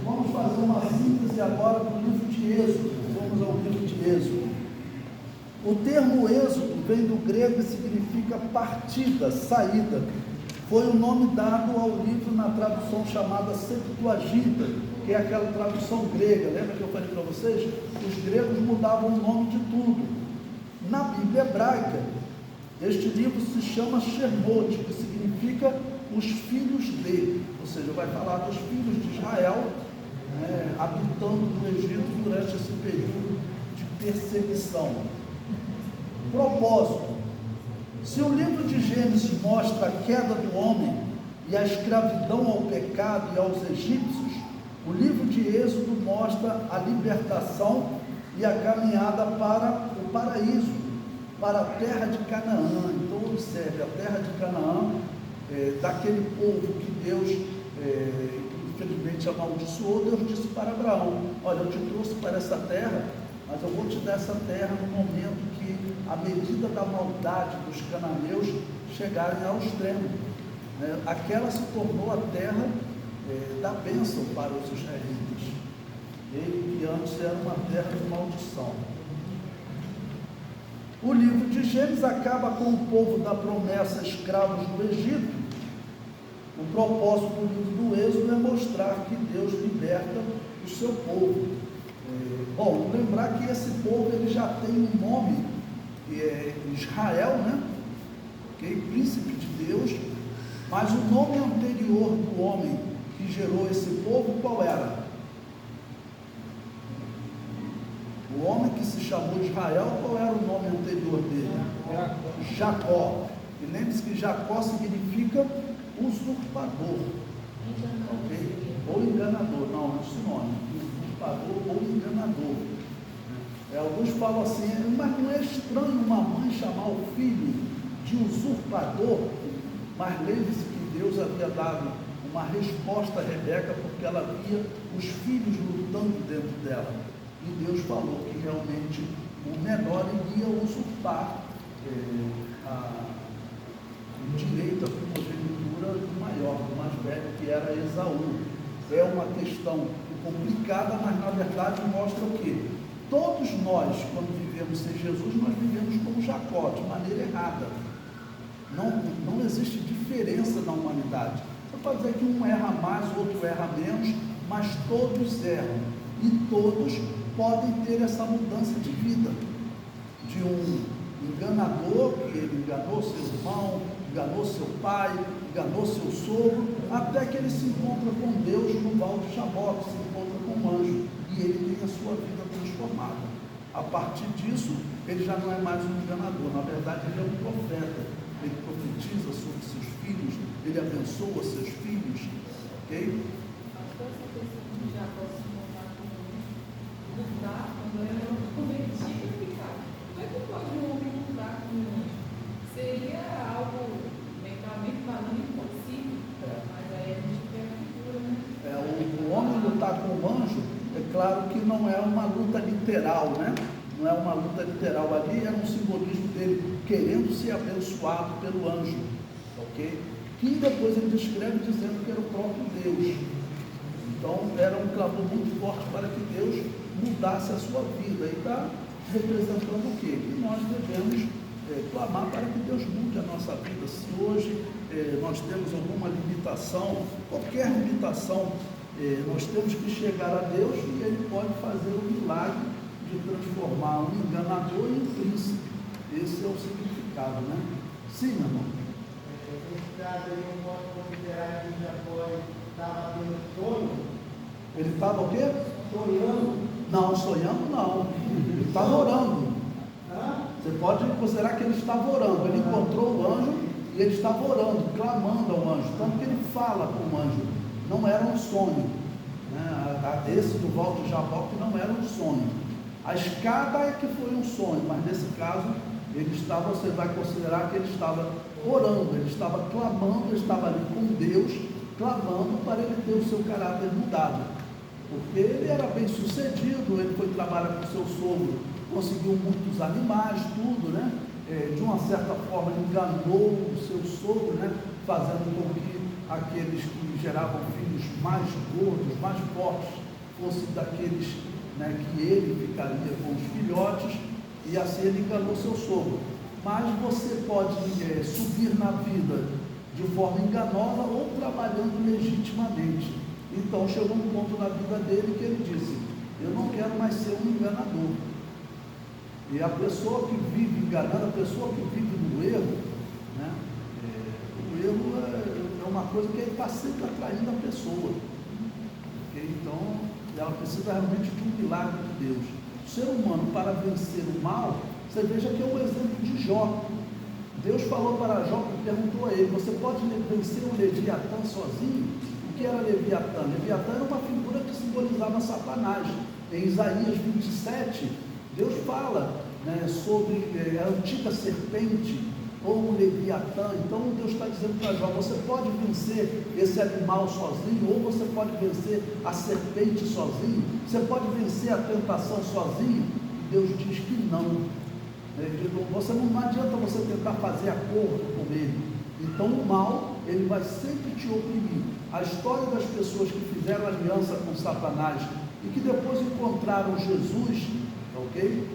Vamos fazer uma síntese agora do livro de Êxodo. Vamos ao livro de Êxodo. O termo Êxodo vem do grego e significa partida, saída. Foi o nome dado ao livro na tradução chamada Septuaginta, que é aquela tradução grega. Lembra que eu falei para vocês? Os gregos mudavam o nome de tudo. Na Bíblia hebraica, este livro se chama Shemot, que significa os filhos de, ou seja, vai falar dos filhos de Israel, habitando no Egito durante esse período de perseguição. Propósito: se o livro de Gênesis mostra a queda do homem e a escravidão ao pecado e aos egípcios, o livro de Êxodo mostra a libertação e a caminhada para o paraíso, para a terra de Canaã. Então observe, a terra de Canaã, daquele povo que Deus, infelizmente, amaldiçoou. Deus disse para Abraão: olha, eu te trouxe para essa terra, mas eu vou te dar essa terra no momento que a medida da maldade dos cananeus chegarem ao extremo. Aquela se tornou a terra da bênção para os israelitas, que antes era uma terra de maldição. O livro de Gênesis acaba com o povo da promessa escravos do Egito. O propósito do livro do Êxodo é mostrar que Deus liberta o seu povo. Bom, lembrar que esse povo ele já tem um nome, Israel, príncipe de Deus, mas o nome anterior do homem que gerou esse povo, qual era? O homem que se chamou Israel, qual era o nome anterior dele? Jacó. E lembre-se que Jacó significa usurpador, ok? Ou enganador, não, é sinônimo, usurpador ou enganador. Alguns falam assim, mas não é estranho uma mãe chamar o filho de usurpador? Mas lembre-se que Deus havia dado uma resposta a Rebeca, porque ela via os filhos lutando dentro dela. E Deus falou que realmente o menor iria usurpar o direito à primogenitura do maior, do mais velho, que era Esaú. É uma questão complicada, mas na verdade mostra o quê? Todos nós, quando vivemos sem Jesus, nós vivemos como Jacó, de maneira errada. Não existe diferença na humanidade. Você pode dizer que um erra mais, o outro erra menos, mas todos erram. E todos podem ter essa mudança de vida. De um enganador, que ele enganou seu irmão, enganou seu pai, enganou seu sogro, até que ele se encontra com Deus no Val de Jaboque, se encontra com um anjo, e ele tem a sua vida transformada. A partir disso, ele já não é mais um enganador, na verdade ele é um profeta. Ele profetiza sobre seus filhos, ele abençoa seus filhos, ok? Quando ela não convertia e ficava. Como é que pode um homem lutar com um anjo? Seria algo mentalmente falando impossível, mas aí a gente tem a figura, né? O homem lutar com o anjo, é claro que não é uma luta literal, né? Não é uma luta literal, ali era um simbolismo dele querendo ser abençoado pelo anjo, ok? Que depois ele descreve dizendo que era o próprio Deus. Então era um clamor muito forte para que Deus mudasse a sua vida. E está representando o quê? Que nós devemos clamar para que Deus mude a nossa vida. Se hoje nós temos alguma limitação, qualquer limitação, nós temos que chegar a Deus e Ele pode fazer o milagre de transformar um enganador em um príncipe. Esse é o significado, né? Sim, meu irmão. Nesse caso aí, eu posso considerar que Jacó estava tendo sono. Ele estava o quê? Sonhando. Não, sonhando não. Ele estava orando. Você pode considerar que ele estava orando. Ele encontrou o anjo e ele estava orando, clamando ao anjo. Tanto que ele fala com o anjo. Não era um sonho. Esse do Val de Jaboque não era um sonho. A escada é que foi um sonho, mas nesse caso ele estava, você vai considerar que ele estava orando, ele estava clamando, ele estava ali com Deus, clamando para ele ter o seu caráter mudado. Porque ele era bem sucedido, ele foi trabalhar com seu sogro, conseguiu muitos animais, tudo, De uma certa forma enganou o seu sogro, fazendo com que aqueles que geravam filhos mais gordos, mais fortes, fossem daqueles, né, que ele ficaria com os filhotes, e assim ele enganou seu sogro. Mas você pode subir na vida de forma enganosa ou trabalhando legitimamente. Então chegou um ponto na vida dele que ele disse: eu não quero mais ser um enganador. E a pessoa que vive enganando, a pessoa que vive no erro, né, o erro é uma coisa que ele está sempre atraindo a pessoa. Okay? Então ela precisa realmente de um milagre de Deus. O ser humano, para vencer o mal, você veja que é um exemplo de Jó. Deus falou para Jó, perguntou a ele: você pode vencer o Leviatã sozinho? O que era Leviatã? Leviatã era uma figura que simbolizava Satanás. Em Isaías 27, Deus fala, né, sobre a antiga serpente, ou o Leviatã. Então Deus está dizendo para Jó: você pode vencer esse animal sozinho, ou você pode vencer a serpente sozinho, você pode vencer a tentação sozinho. E Deus diz que não. Você não adianta você tentar fazer acordo com ele. Então o mal, ele vai sempre te oprimir. A história das pessoas que fizeram aliança com Satanás e que depois encontraram Jesus, ok?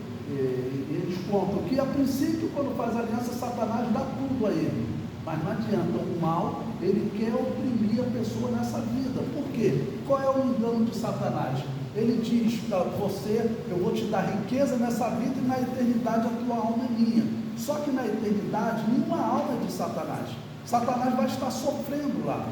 Eles contam que a princípio, quando faz aliança, Satanás dá tudo a ele, mas não adianta. O mal, ele quer oprimir a pessoa nessa vida. Por quê? Qual é o engano de Satanás? Ele diz para você: eu vou te dar riqueza nessa vida e na eternidade a tua alma é minha. Só que na eternidade nenhuma alma é de Satanás. Satanás vai estar sofrendo lá.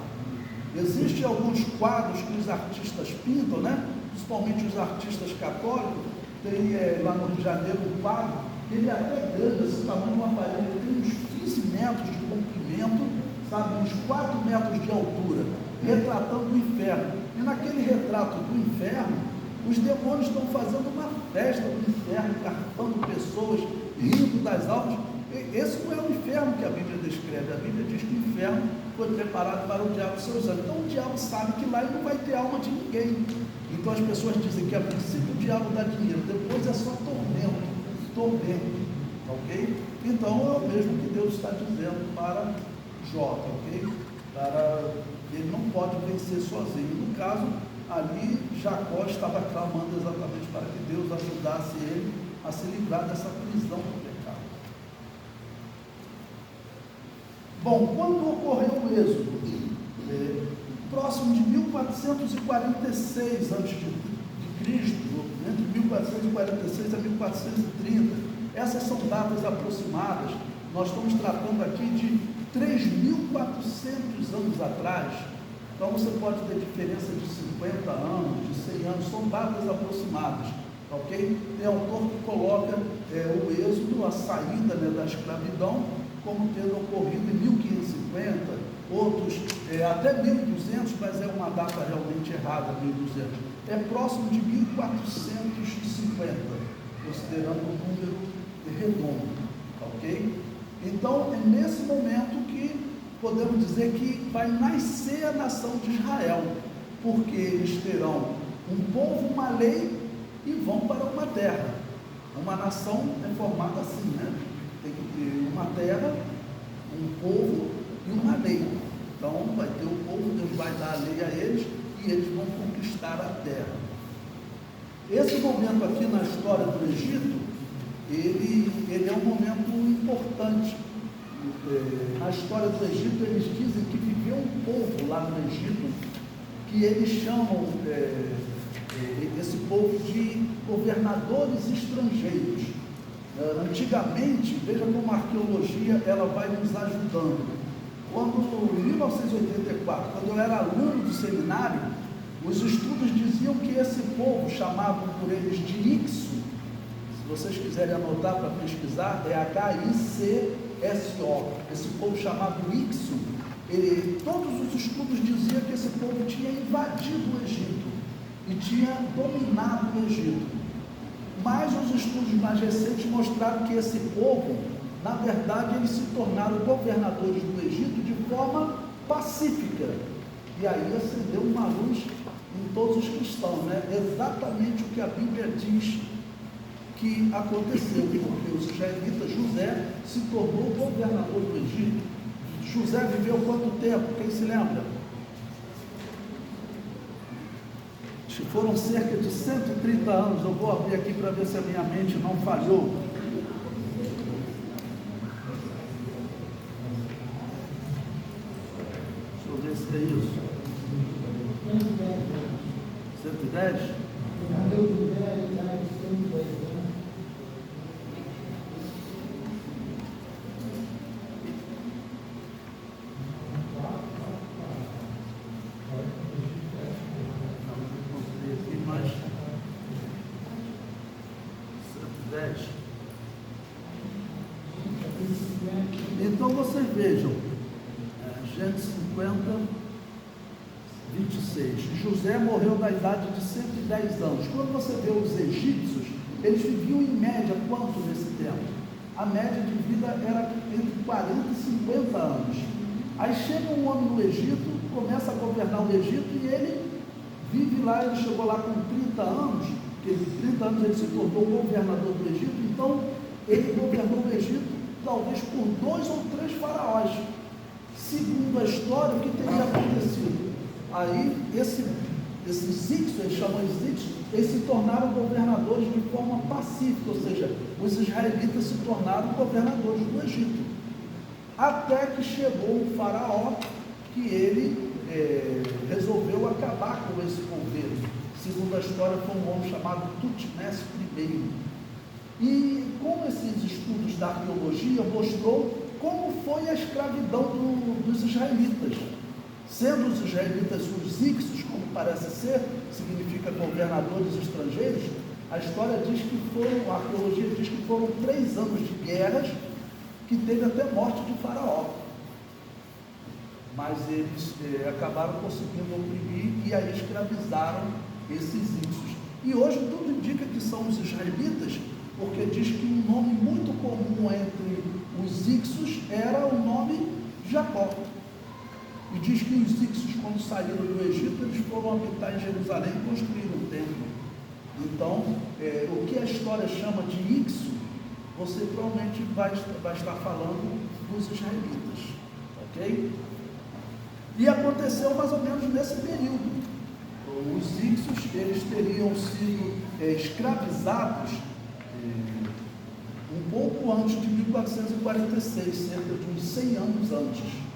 Existem alguns quadros que os artistas pintam, né? Principalmente os artistas católicos. Tem lá no Rio de Janeiro um quadro, ele é até grande, esse tamanho de uma parede, ele tem uns 15 metros de comprimento, sabe, uns 4 metros de altura, retratando o inferno. E naquele retrato do inferno, os demônios estão fazendo uma festa do inferno, carpando pessoas, rindo das almas. Esse não é o inferno que a Bíblia descreve. A Bíblia diz que o inferno foi preparado para o diabo e seus anjos. Então o diabo sabe que lá ele não vai ter alma de ninguém. Então as pessoas dizem que a princípio o diabo dá dinheiro, depois é só tormento, ok? Então é o mesmo que Deus está dizendo para Jó, ok? Ele não pode vencer sozinho. No caso, ali Jacó estava clamando exatamente para que Deus ajudasse ele a se livrar dessa prisão do pecado. Bom, quando ocorreu o êxodo? Próximo de 1446 a.C., entre 1446 a 1430. Essas são datas aproximadas. Nós estamos tratando aqui de 3.400 anos atrás. Então você pode ter diferença de 50 anos, de 100 anos, são datas aproximadas, ok? Tem autor que coloca o êxodo, a saída, né, da escravidão, como tendo ocorrido em 1550, outros até 1200, mas é uma data realmente errada, 1200. É próximo de 1450, considerando um número redondo, ok? Então é nesse momento que podemos dizer que vai nascer a nação de Israel, porque eles terão um povo, uma lei e vão para uma terra. Uma nação é formada assim, né? Tem que ter uma terra, um povo e uma lei. Então vai ter o povo, Deus vai dar a lei a eles e eles vão conquistar a terra. Esse momento aqui na história do Egito, ele é um momento importante. Na história do Egito, eles dizem que viveu um povo lá no Egito, que eles chamam esse povo de governadores estrangeiros. Antigamente, veja como a arqueologia ela vai nos ajudando. Quando, em 1984, quando eu era aluno do seminário, os estudos diziam que esse povo, chamado por eles de Ixo, se vocês quiserem anotar para pesquisar, é H-I-C-S-O, esse povo chamado Ixo, todos os estudos diziam que esse povo tinha invadido o Egito e tinha dominado o Egito. Mas os estudos mais recentes mostraram que esse povo, na verdade, eles se tornaram governadores do Egito de forma pacífica. E aí acendeu uma luz em todos os cristãos, né? Exatamente o que a Bíblia diz que aconteceu, porque os israelitas, José se tornou governador do Egito. José viveu quanto tempo? Quem se lembra? Foram cerca de 130 anos. Eu vou abrir aqui para ver se a minha mente não falhou. Deixa eu ver se é isso. 110? Então vocês vejam, Gênesis 50, 26. José morreu na idade de 110 anos. Quando você vê os egípcios, eles viviam em média quanto nesse tempo? A média de vida era entre 40 e 50 anos. Aí chega um homem no Egito, começa a governar o Egito e ele vive lá, ele chegou lá com 30 anos, porque 30 anos ele se tornou governador do Egito, então ele governou o Egito talvez por 2 ou 3 faraós. Segundo a história, o que teria acontecido? Aí esses íxios, eles chamam íxios, eles se tornaram governadores de forma pacífica, ou seja, os israelitas se tornaram governadores do Egito. Até que chegou um faraó que ele resolveu acabar com esse governo. Segundo a história, foi um homem chamado Tutmés I. E com esses estudos da arqueologia mostrou como foi a escravidão dos israelitas. Sendo os israelitas os íxios, como parece ser, significa governadores estrangeiros, a história diz que a arqueologia diz que foram 3 anos de guerras, que teve até morte de faraó. Mas eles acabaram conseguindo oprimir e aí escravizaram esses íxios. E hoje tudo indica que são os israelitas, porque diz que um nome muito comum entre os íxios era o nome Jacó. E diz que os íxios, quando saíram do Egito, eles foram habitar em Jerusalém e construíram um templo. Então, o que a história chama de íxio, você provavelmente vai estar falando dos israelitas, ok? E aconteceu mais ou menos nesse período. Os íxios, eles teriam sido escravizados um pouco antes de 1446, cerca de uns 100 anos antes.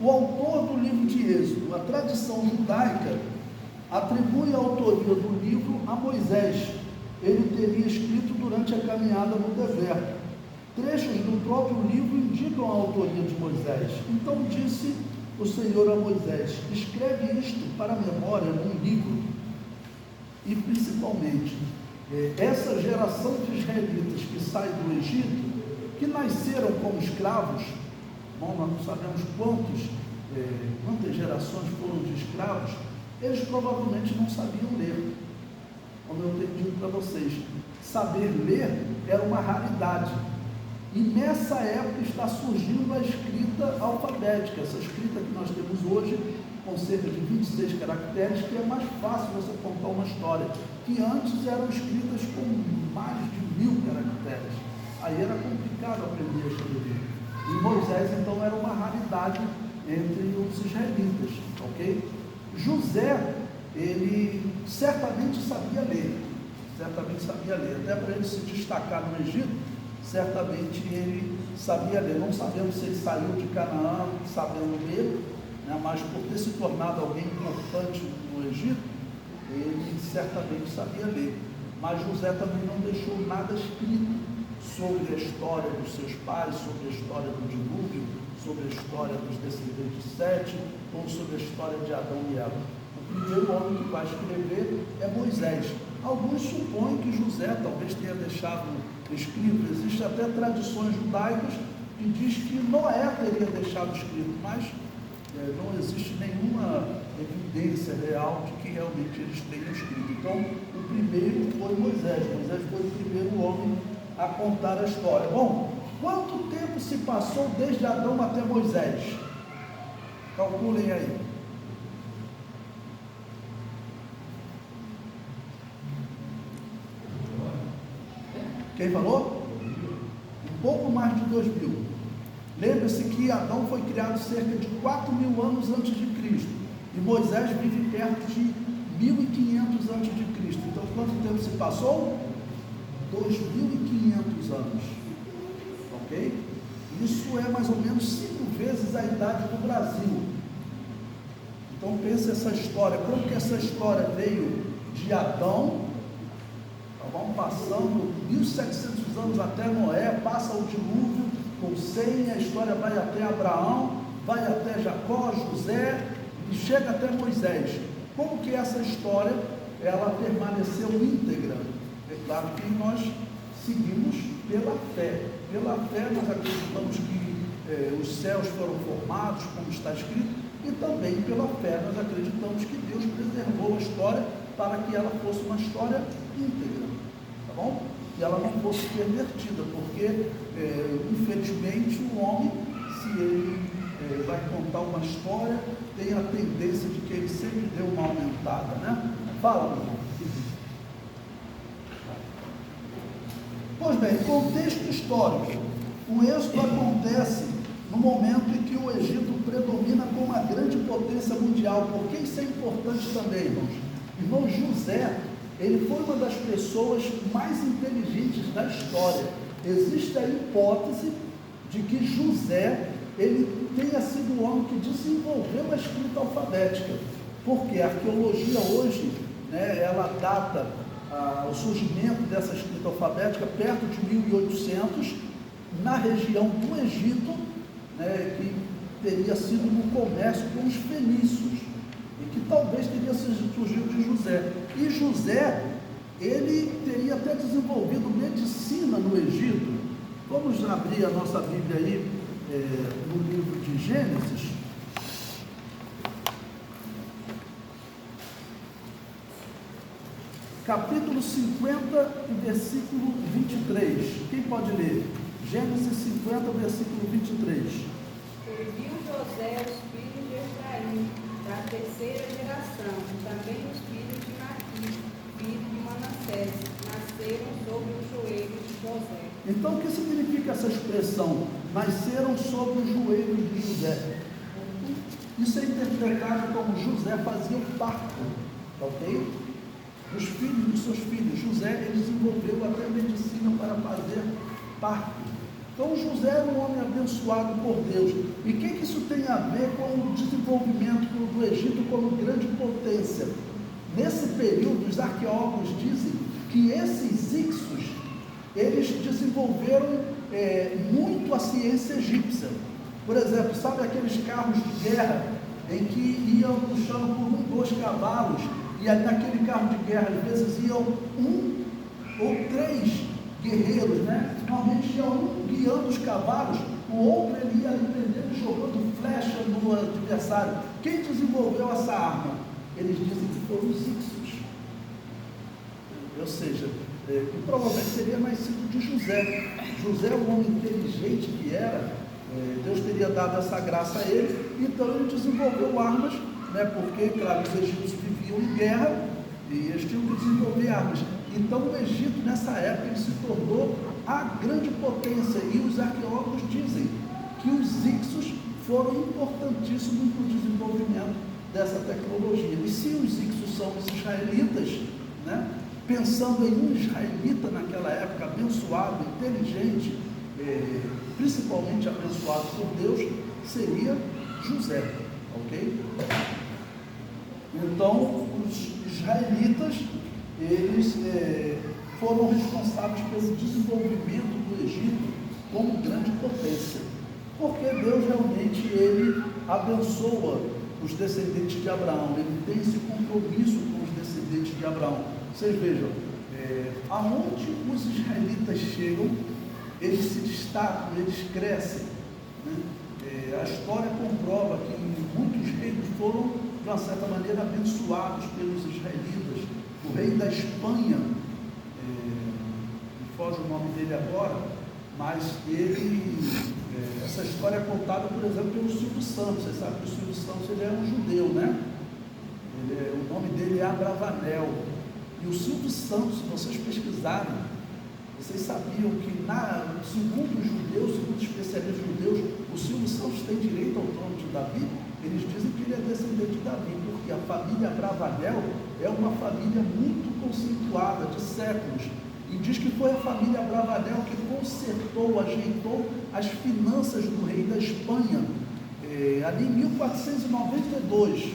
O autor do livro de Êxodo, a tradição judaica, atribui a autoria do livro a Moisés. Ele teria escrito durante a caminhada no deserto. Trechos do próprio livro indicam a autoria de Moisés. Então disse o Senhor a Moisés: escreve isto para a memória num livro. E principalmente, essa geração de israelitas que sai do Egito, que nasceram como escravos, bom, nós não sabemos quantas gerações foram de escravos, eles provavelmente não sabiam ler. Como eu tenho dito para vocês, saber ler era uma raridade. E nessa época está surgindo a escrita alfabética, essa escrita que nós temos hoje, com cerca de 26 caracteres, que é mais fácil você contar uma história, que antes eram escritas com mais de 1000 caracteres. Aí era complicado aprender a escrever. E Moisés, então, era uma raridade entre os israelitas, ok? José, ele certamente sabia ler, até para ele se destacar no Egito, certamente ele sabia ler. Não sabemos se ele saiu de Canaã sabendo ler, né, mas por ter se tornado alguém importante no Egito, ele certamente sabia ler. Mas José também não deixou nada escrito sobre a história dos seus pais, sobre a história do dilúvio, sobre a história dos descendentes de Sete, ou sobre a história de Adão e Eva. O primeiro homem que vai escrever é Moisés. Alguns supõem que José talvez tenha deixado escrito. Existem até tradições judaicas que diz que Noé teria deixado escrito, mas não existe nenhuma evidência real de que realmente eles tenham escrito. Então, o primeiro foi Moisés. Moisés foi o primeiro homem a contar a história. Bom, quanto tempo se passou desde Adão até Moisés? Calculem aí. Quem falou? Um pouco mais de 2000. Lembre-se que Adão foi criado cerca de 4000 anos antes de Cristo. E Moisés vive perto de 1500 antes de Cristo. Então, quanto tempo se passou? 2500 anos. Ok? Isso é mais ou menos 5 vezes a idade do Brasil. Então, pense essa história. Como que essa história veio de Adão? Vamos passando 1700 anos até Noé, passa o dilúvio com 100, a história vai até Abraão, vai até Jacó, José e chega até Moisés. Como que essa história ela permaneceu íntegra? É claro que nós seguimos pela fé. Pela fé nós acreditamos que os céus foram formados, como está escrito, e também pela fé nós acreditamos que Deus preservou a história para que ela fosse uma história íntegra. Tá bom? E ela não fosse pervertida, porque infelizmente o homem, se ele vai contar uma história, tem a tendência de que ele sempre dê uma aumentada, né? Fala, meu irmão. Pois bem, contexto histórico. O êxodo acontece no momento em que o Egito predomina como uma grande potência mundial. Por que isso é importante também, irmãos? Irmão José, ele foi uma das pessoas mais inteligentes da história. Existe a hipótese de que José, ele tenha sido o homem que desenvolveu a escrita alfabética, porque a arqueologia hoje, né, ela data o surgimento dessa escrita alfabética perto de 1800, na região do Egito, né, que teria sido no comércio com os fenícios, e que talvez teria surgido de José. E José, ele teria até desenvolvido medicina no Egito. Vamos abrir a nossa Bíblia aí, no livro de Gênesis. Capítulo 50 e versículo 23. Quem pode ler? Gênesis 50, versículo 23. Viu José os filhos de Efraim, da terceira geração, também os filhos de Maqui, filho de Manassés, nasceram sobre os joelhos de José. Então, o que significa essa expressão? Nasceram sobre os joelhos de José. Isso é interpretado como José fazia o parto, ok? Os filhos dos seus filhos. José, ele desenvolveu até medicina para fazer parto. Então, José era um homem abençoado por Deus. E o que isso tem a ver com o desenvolvimento do Egito como grande potência? Nesse período, os arqueólogos dizem que esses Ixos, eles desenvolveram muito a ciência egípcia. Por exemplo, sabe aqueles carros de guerra em que iam puxando por 2 cavalos, e naquele carro de guerra, às vezes, iam 1 ou 3 guerreiros, né? Normalmente ia um guiando os cavalos, o outro ele ia empreendendo e jogando flecha no adversário. Quem desenvolveu essa arma? Eles dizem que foram os Ixos. Ou seja, que provavelmente teria nascido de José. José, o homem inteligente que era, Deus teria dado essa graça a ele, então ele desenvolveu armas, né? Porque, claro, os egípcios viviam em guerra e eles tinham que desenvolver armas. Então o Egito, nessa época, ele se tornou a grande potência, e os arqueólogos dizem que os Ixos foram importantíssimos no desenvolvimento dessa tecnologia. E se os Ixos são os israelitas, né? Pensando em um israelita naquela época, abençoado, inteligente, principalmente abençoado por Deus, seria José, ok? Então, os israelitas, eles foram responsáveis pelo desenvolvimento do Egito como grande potência, porque Deus realmente, ele abençoa os descendentes de Abraão, ele tem esse compromisso com os descendentes de Abraão. Vocês vejam, aonde os israelitas chegam, eles se destacam, eles crescem, né? A história comprova que muitos reis foram, de uma certa maneira, abençoados pelos israelitas. O rei da Espanha, me foge o nome dele agora, mas ele, essa história é contada, por exemplo, pelo Silvio Santos. Você sabe que o Silvio Santos, ele é um judeu, né? O nome dele é Abravanel. E o Silvio Santos, se vocês pesquisarem, vocês sabiam que, segundo os judeus, segundo os especialistas judeus, o Silvio Santos tem direito ao trono de Davi? Eles dizem que ele é descendente de Davi, porque a família Abravanel é uma família muito conceituada, de séculos, e diz que foi a família Abravanel que consertou, ajeitou as finanças do rei da Espanha, ali em 1492,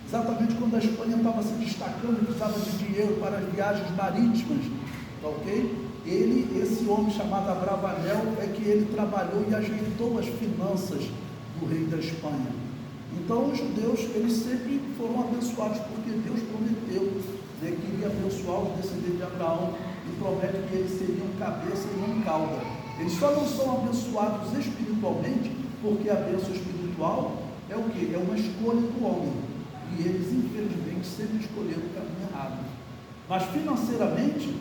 exatamente quando a Espanha estava se destacando e precisava de dinheiro para as viagens marítimas, tá ok? Esse homem chamado Abravanel, é que ele trabalhou e ajeitou as finanças do rei da Espanha. Então os judeus, eles sempre foram abençoados, porque Deus prometeu, né, que iria abençoar os descendentes de Abraão, e promete que eles seriam cabeça e não cauda. Eles só não são abençoados espiritualmente, porque a bênção espiritual é o quê? É uma escolha do homem, e eles infelizmente sempre escolheram o caminho errado. Mas financeiramente,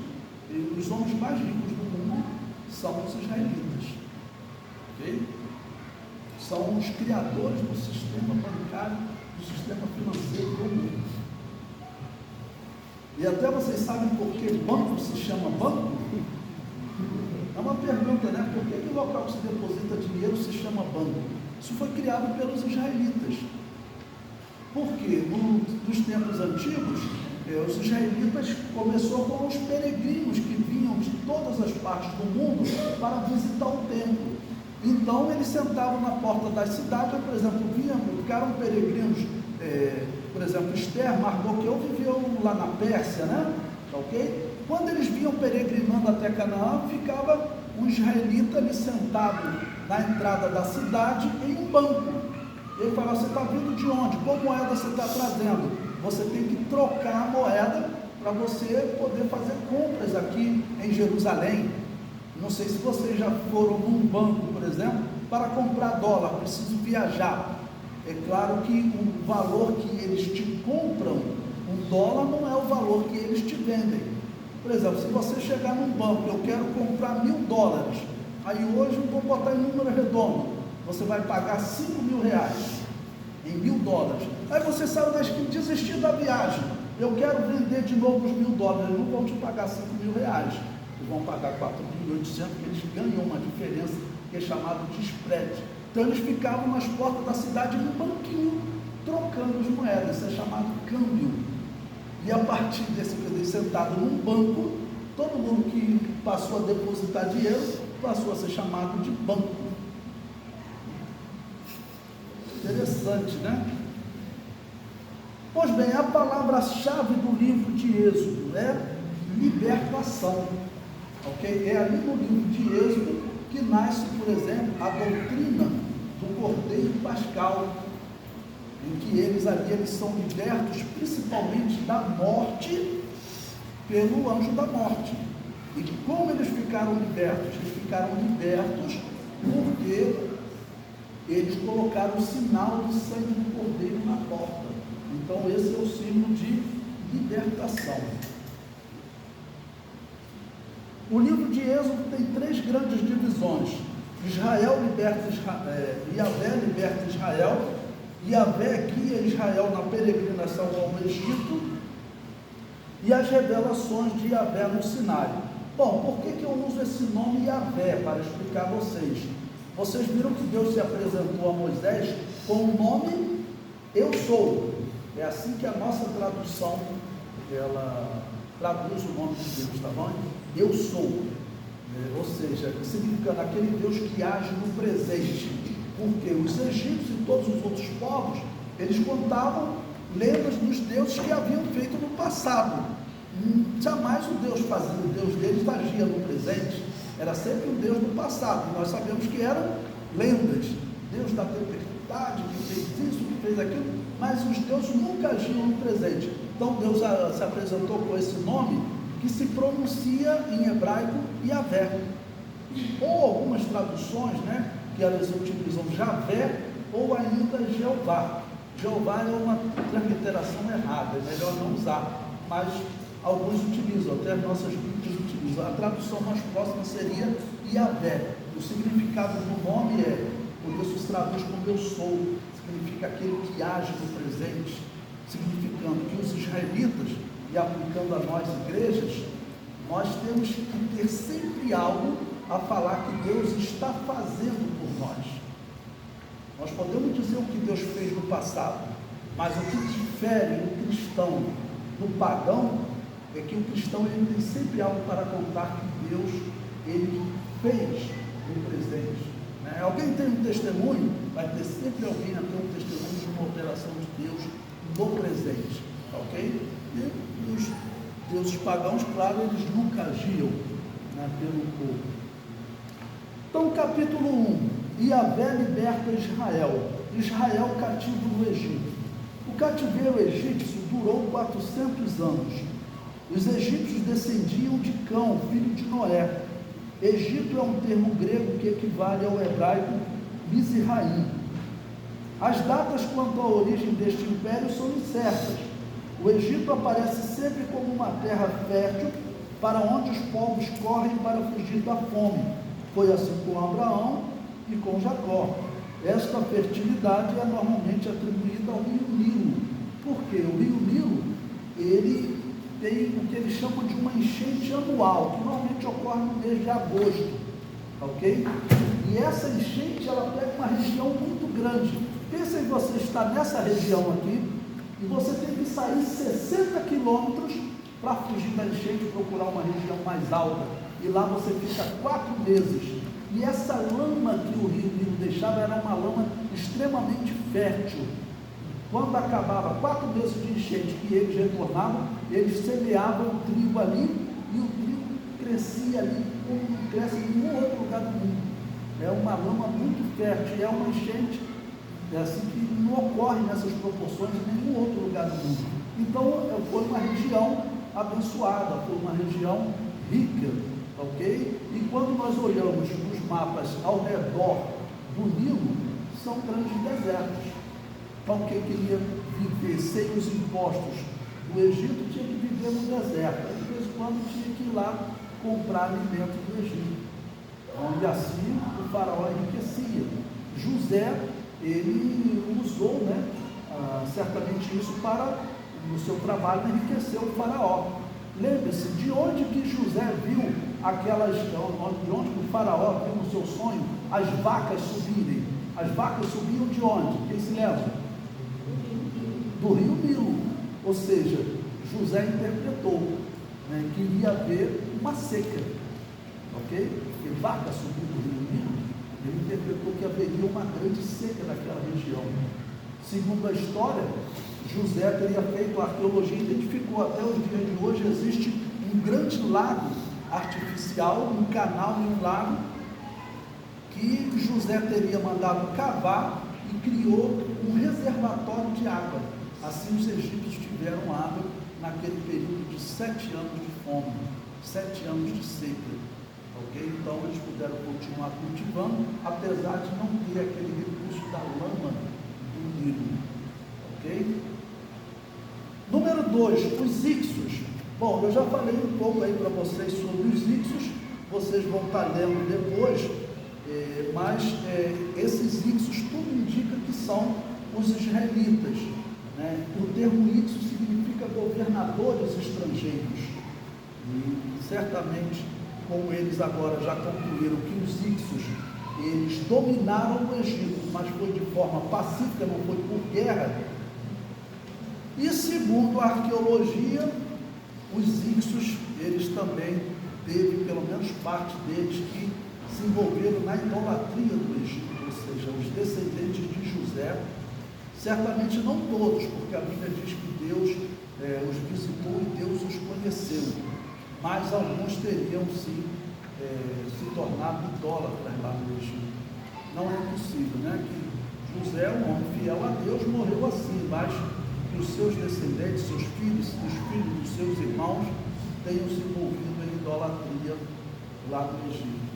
os homens mais ricos do mundo são os israelitas, ok? São os criadores do sistema bancário, do sistema financeiro do mundo. E até vocês sabem por que banco se chama banco? É uma pergunta, né? Por que o local que se deposita dinheiro se chama banco? Isso foi criado pelos israelitas. Porque nos tempos antigos, os israelitas começou com os peregrinos que vinham de todas as partes do mundo para visitar o templo. Então eles sentavam na porta das cidades, por exemplo, ficaram peregrinos, por exemplo, Esther, Mardoqueu viviam lá na Pérsia, né? Ok? Quando eles vinham peregrinando até Canaã, ficava um israelita ali sentado na entrada da cidade em um banco. Ele falava: você está vindo de onde? Qual moeda você está trazendo? Você tem que trocar a moeda para você poder fazer compras aqui em Jerusalém. Não sei se vocês já foram num banco, por exemplo, para comprar dólar, preciso viajar. É claro que o valor que eles te compram, um dólar, não é o valor que eles te vendem. Por exemplo, se você chegar num banco, eu quero comprar $1.000, aí hoje eu vou botar em número redondo, você vai pagar R$5.000 em $1.000. Aí você saiu da esquina, desistiu da viagem, eu quero vender de novo os $1.000, eles não vão te pagar R$5.000, eles vão pagar R$4.800, porque eles ganham uma diferença que é chamada de spread. Então eles ficavam nas portas da cidade num banquinho, trocando as moedas, isso é chamado câmbio. E a partir desse sentado num banco, todo mundo que passou a depositar dinheiro, passou a ser chamado de banco. Interessante, né? Pois bem, a palavra-chave do livro de Êxodo é libertação, ok? É ali no livro de Êxodo que nasce, por exemplo, a doutrina do Cordeiro Pascal, em que eles são libertos principalmente da morte pelo anjo da morte. E como eles ficaram libertos? Eles ficaram libertos porque eles colocaram o sinal do sangue do Cordeiro na porta. Então esse é o símbolo de libertação. O livro de Êxodo tem 3 grandes divisões: Israel liberta Israel, Yahvé liberta Israel, Yahvé guia Israel na peregrinação ao Egito, e as revelações de Yahvé no Sinai. Bom, por que eu uso esse nome Yahvé? Para explicar a vocês. Vocês viram que Deus se apresentou a Moisés com o nome Eu Sou. É assim que a nossa tradução, ela traduz o nome de Deus, tá bom? Eu Sou. Ou seja, significando aquele Deus que age no presente. Porque os egípcios e todos os outros povos, eles contavam lendas dos deuses que haviam feito no passado. Jamais o Deus deles agia no presente, era sempre um Deus do passado. E nós sabemos que eram lendas, Deus da tempestade, que fez isso, que fez aquilo, mas os deuses nunca agiam no presente. Então Deus se apresentou com esse nome, que se pronuncia em hebraico Yahvé, ou algumas traduções, né, que elas utilizam Javé ou ainda Jeová. Jeová é uma transliteração errada, é melhor não usar, mas alguns utilizam, até as nossas Bíblias utilizam. A tradução mais próxima seria Yahvé. O significado do nome por isso se traduz como Eu Sou, significa aquele que age no presente, significando que os israelitas, e aplicando a nós igrejas, nós temos que ter sempre algo a falar que Deus está fazendo por nós. Nós podemos dizer o que Deus fez no passado, Mas o que difere o cristão do pagão é que o cristão ele tem sempre algo para contar que Deus ele fez no presente. Né? Alguém tem um testemunho, vai ter sempre alguém a ter um testemunho de uma operação de Deus no presente. Ok? E os deuses pagãos, claro, eles nunca agiam, né, pelo povo. Então, capítulo 1. Yahvé liberta Israel. Israel cativo no Egito. O cativeiro egípcio durou 400 anos. Os egípcios descendiam de Cão, filho de Noé. Egito é um termo grego que equivale ao hebraico Mizraim. As datas quanto à origem deste império são incertas. O Egito aparece sempre como uma terra fértil para onde os povos correm para fugir da fome. Foi assim com Abraão e com Jacó. Esta fertilidade é normalmente atribuída ao rio Nilo. Por quê? O rio Nilo, ele tem o que eles chamam de uma enchente anual, que normalmente ocorre no mês de agosto, ok? E essa enchente, ela pega uma região muito grande. Pensa em você estar nessa região aqui, e você tem que sair 60 quilômetros para fugir da enchente e procurar uma região mais alta. E lá você fica 4 meses. E essa lama que o rio Nilo deixava era uma lama extremamente fértil. Quando acabava 4 meses de enchente que eles retornavam, eles semeavam o trigo ali, e o trigo crescia ali como não cresce em nenhum outro lugar do mundo. É uma lama muito fértil, é uma enchente assim que não ocorre nessas proporções em nenhum outro lugar do mundo. Então foi uma região abençoada, foi uma região rica, ok? E quando nós olhamos nos mapas ao redor do Nilo, são grandes desertos. Então quem queria viver sem os impostos do Egito tinha que viver no deserto. Aí, de vez em quando tinha que ir lá comprar alimento do Egito, onde assim o faraó enriquecia. José, ele usou, né, certamente isso para, no seu trabalho, enriquecer o faraó. Lembre-se, de onde que José viu de onde o faraó viu no seu sonho as vacas subirem? As vacas subiam de onde? Quem se lembra? Do rio Nilo. Ou seja, José interpretou, né, que iria haver uma seca, ok? Porque vacas subindo do rio Nilo, ele interpretou que haveria uma grande seca naquela região. Segundo a história, José teria feito a arqueologia e identificou até os dias de hoje existe um grande lago artificial, um canal e um lago que José teria mandado cavar e criou um reservatório de água. Assim os egípcios tiveram água naquele período de 7 anos de fome, 7 anos de seca. Ok? Então eles puderam continuar cultivando, apesar de não ter aquele recurso da lama do Nilo. Ok? Número 2, os ixos. Bom, eu já falei um pouco aí para vocês sobre os ixos, vocês vão estar lendo depois, mas esses ixos tudo indica que são os israelitas. Né? O termo ixo significa governadores estrangeiros. E certamente, como eles agora já concluíram que os ixos, eles dominaram o Egito, mas foi de forma pacífica, não foi por guerra. E segundo a arqueologia, os ixos, eles também teve, pelo menos parte deles, que se envolveram na idolatria do Egito, ou seja, os descendentes de José, certamente não todos, porque a Bíblia diz que Deus os visitou e Deus os conheceu, mas alguns teriam se tornado idólatras lá no Egito. Não é possível, né? Que José, um homem fiel a Deus, morreu assim, mas que os seus descendentes, seus filhos, os filhos dos seus irmãos, tenham se envolvido em idolatria lá no Egito.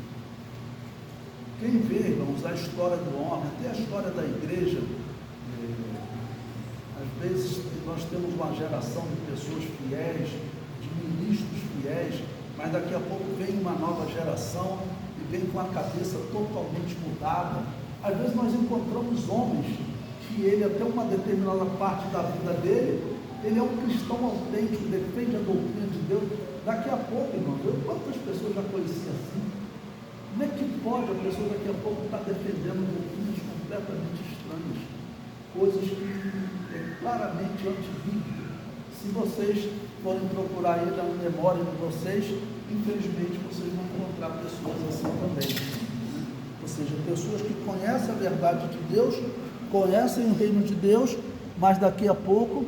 Quem vê, irmãos, a história do homem, até a história da igreja, às vezes nós temos uma geração de pessoas fiéis, de ministros fiéis, mas daqui a pouco vem uma nova geração e vem com a cabeça totalmente mudada. Às vezes nós encontramos homens que ele, até uma determinada parte da vida dele, ele é um cristão autêntico, defende a doutrina de Deus. Daqui a pouco, irmãos, quantas pessoas já conheci assim? Como é que pode a pessoa daqui a pouco estar defendendo doutrinas completamente estranhas? Coisas que, claramente antibíblico. Se vocês forem procurar ele na memória de vocês, infelizmente vocês vão encontrar pessoas assim também. Ou seja, pessoas que conhecem a verdade de Deus, conhecem o reino de Deus, mas daqui a pouco